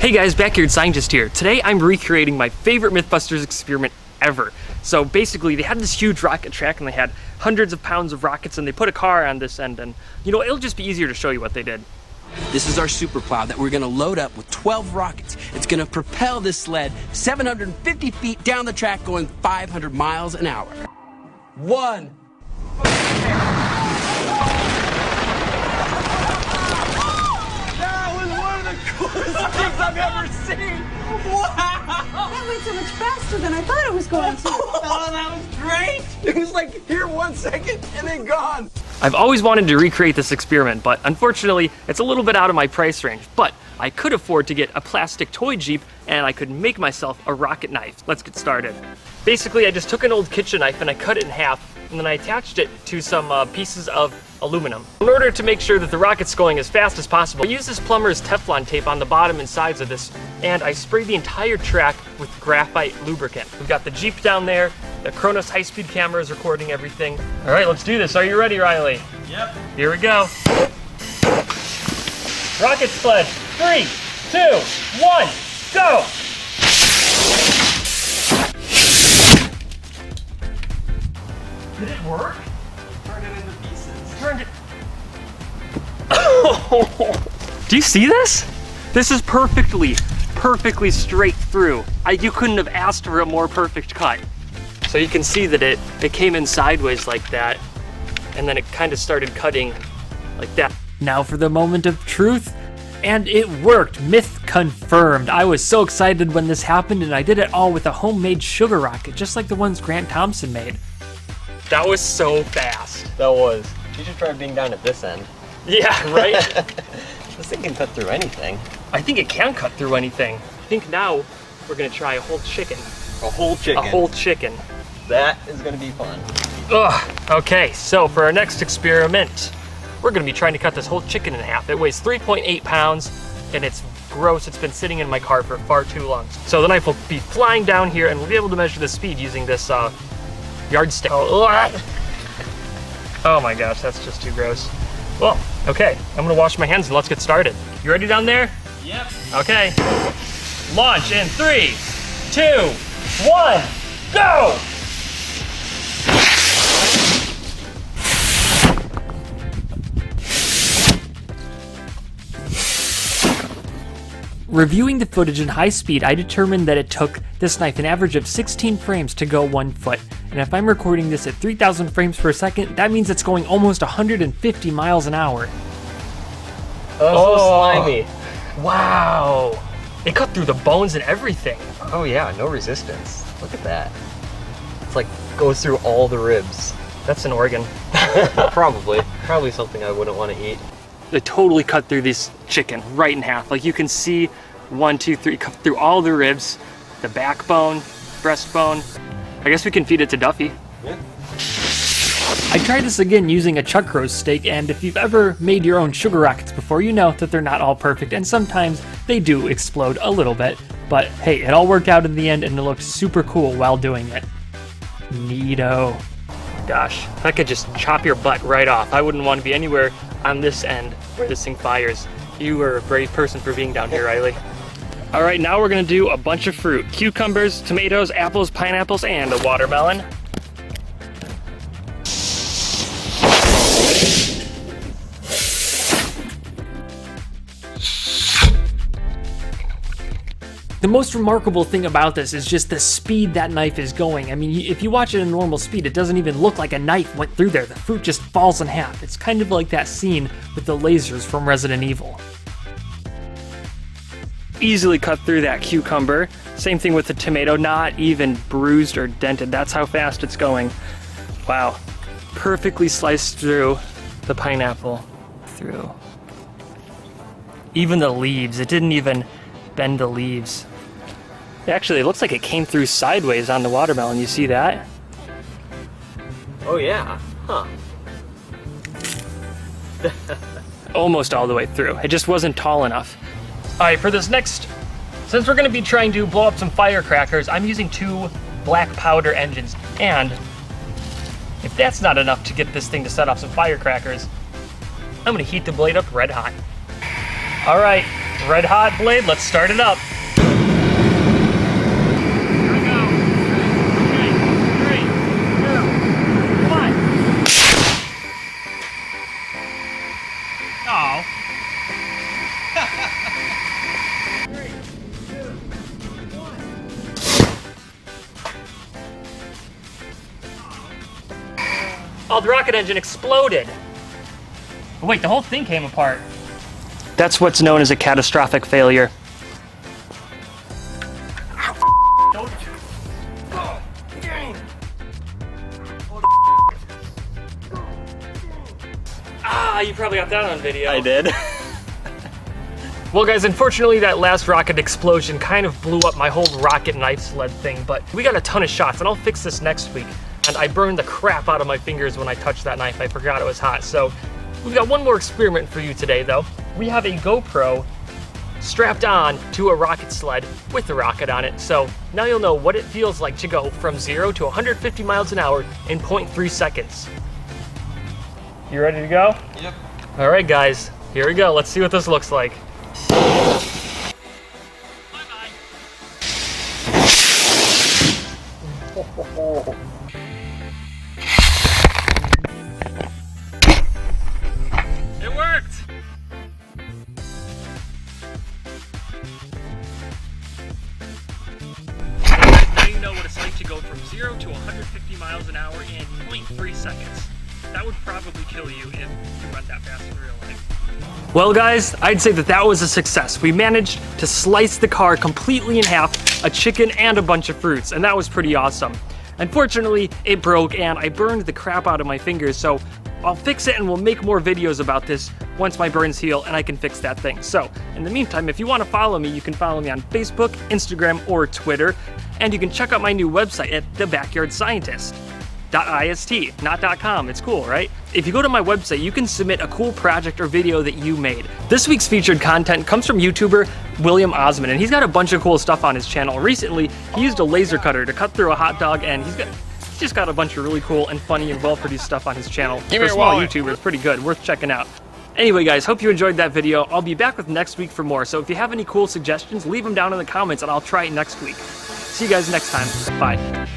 Hey guys, Backyard Scientist here. Today I'm recreating my favorite Mythbusters experiment ever. So basically they had this huge rocket track and they had hundreds of pounds of rockets and they put a car on this end and it'll just be easier to show you what they did. This is our super plow that we're gonna load up with 12 rockets. It's gonna propel this sled 750 feet down the track going 500 miles an hour. One. Coolest things I've ever seen! Wow! That went so much faster than I thought it was going to. Oh, that was great! It was like here 1 second and then gone. I've always wanted to recreate this experiment, but unfortunately it's a little bit out of my price range. But I could afford to get a plastic toy Jeep and I could make myself a rocket knife. Let's get started. Basically, I just took an old kitchen knife and I cut it in half and then I attached it to some pieces of aluminum. In order to make sure that the rocket's going as fast as possible, I use this plumber's Teflon tape on the bottom and sides of this, and I spray the entire track with graphite lubricant. We've got the Jeep down there, the Kronos high-speed camera is recording everything. All right, let's do this. Are you ready, Riley? Yep. Here we go. Rocket sled, 3, 2, 1, go! Did it work? Turned it into pieces. Turned it. Do you see this? This is perfectly straight through. You couldn't have asked for a more perfect cut. So you can see that it came in sideways like that, and then it kind of started cutting like that. Now for the moment of truth. And it worked, myth confirmed. I was so excited when this happened, and I did it all with a homemade sugar rocket, just like the ones Grant Thompson made. That was so fast. That was. You should try being down at this end. Yeah, right? This thing can cut through anything. I think it can cut through anything. I think now we're gonna try a whole chicken. A whole chicken? A whole chicken. That is gonna be fun. Ugh, okay, so for our next experiment, we're gonna be trying to cut this whole chicken in half. It weighs 3.8 pounds, and it's gross. It's been sitting in my car for far too long. So the knife will be flying down here, and we'll be able to measure the speed using this yardstick. Oh my gosh, that's just too gross. Well, okay, I'm gonna wash my hands and let's get started. You ready down there? Yep. Okay. Launch in 3, 2, 1, go! Reviewing the footage in high speed, I determined that it took this knife an average of 16 frames to go 1 foot. And if I'm recording this at 3,000 frames per second, that means it's going almost 150 miles an hour. Oh, so slimy. Wow. It cut through the bones and everything. Oh yeah, no resistance. Look at that. It's like goes through all the ribs. That's an organ. Probably. Probably something I wouldn't want to eat. They totally cut through this chicken right in half. Like you can see 1, 2, 3, cut through all the ribs, the backbone, breastbone. I guess we can feed it to Duffy. Yeah. I tried this again using a chuck roast steak, and if you've ever made your own sugar rockets before, you know that they're not all perfect, and sometimes they do explode a little bit. But hey, it all worked out in the end, and it looked super cool while doing it. Neato. Gosh, I could just chop your butt right off. I wouldn't want to be anywhere on this end where this thing fires. You are a brave person for being down here, Riley. All right, now we're gonna do a bunch of fruit. Cucumbers, tomatoes, apples, pineapples, and a watermelon. The most remarkable thing about this is just the speed that knife is going. I mean, if you watch it in normal speed, it doesn't even look like a knife went through there. The fruit just falls in half. It's kind of like that scene with the lasers from Resident Evil. Easily cut through that cucumber. Same thing with the tomato, not even bruised or dented. That's how fast it's going. Wow. Perfectly sliced through the pineapple. Through. Even the leaves, it didn't even bend the leaves. Actually, it looks like it came through sideways on the watermelon. You see that? Oh yeah, huh. Almost all the way through. It just wasn't tall enough. All right, for this next, since we're gonna be trying to blow up some firecrackers, I'm using 2 black powder engines. And if that's not enough to get this thing to set off some firecrackers, I'm gonna heat the blade up red hot. All right, Red hot blade, let's start it up. Here we go. Okay, 3, 2, 1. Oh. 3, 2, 1. Oh, the rocket engine exploded. Oh, wait, the whole thing came apart. That's what's known as a catastrophic failure. Don't. Oh, dang. Ah, you probably got that on video. I did. Well guys, unfortunately that last rocket explosion kind of blew up my whole rocket knife sled thing, but we got a ton of shots and I'll fix this next week. And I burned the crap out of my fingers when I touched that knife. I forgot it was hot. So we've got one more experiment for you today though. We have a GoPro strapped on to a rocket sled with a rocket on it. So now you'll know what it feels like to go from 0 to 150 miles an hour in 0.3 seconds. You ready to go? Yep. All right guys, here we go. Let's see what this looks like. Bye-bye. It worked! Now you know what it's like to go from 0 to 150 miles an hour in 0.3 seconds. That would probably kill you if you run that fast in real life. Well guys, I'd say that was a success. We managed to slice the car completely in half, a chicken and a bunch of fruits, and that was pretty awesome. Unfortunately, it broke and I burned the crap out of my fingers, so I'll fix it and we'll make more videos about this once my burns heal and I can fix that thing. So, in the meantime, if you want to follow me, you can follow me on Facebook, Instagram, or Twitter, and you can check out my new website at thebackyardscientist.ist, not .com. It's cool, right? If you go to my website, you can submit a cool project or video that you made. This week's featured content comes from YouTuber William Osmond, and he's got a bunch of cool stuff on his channel. Recently, he used a laser cutter to cut through a hot dog, and he's just got a bunch of really cool and funny and well-produced stuff on his channel. For a small YouTuber, it's pretty good, worth checking out. Anyway guys, hope you enjoyed that video. I'll be back with next week for more, so if you have any cool suggestions, leave them down in the comments and I'll try it next week. See you guys next time. Bye.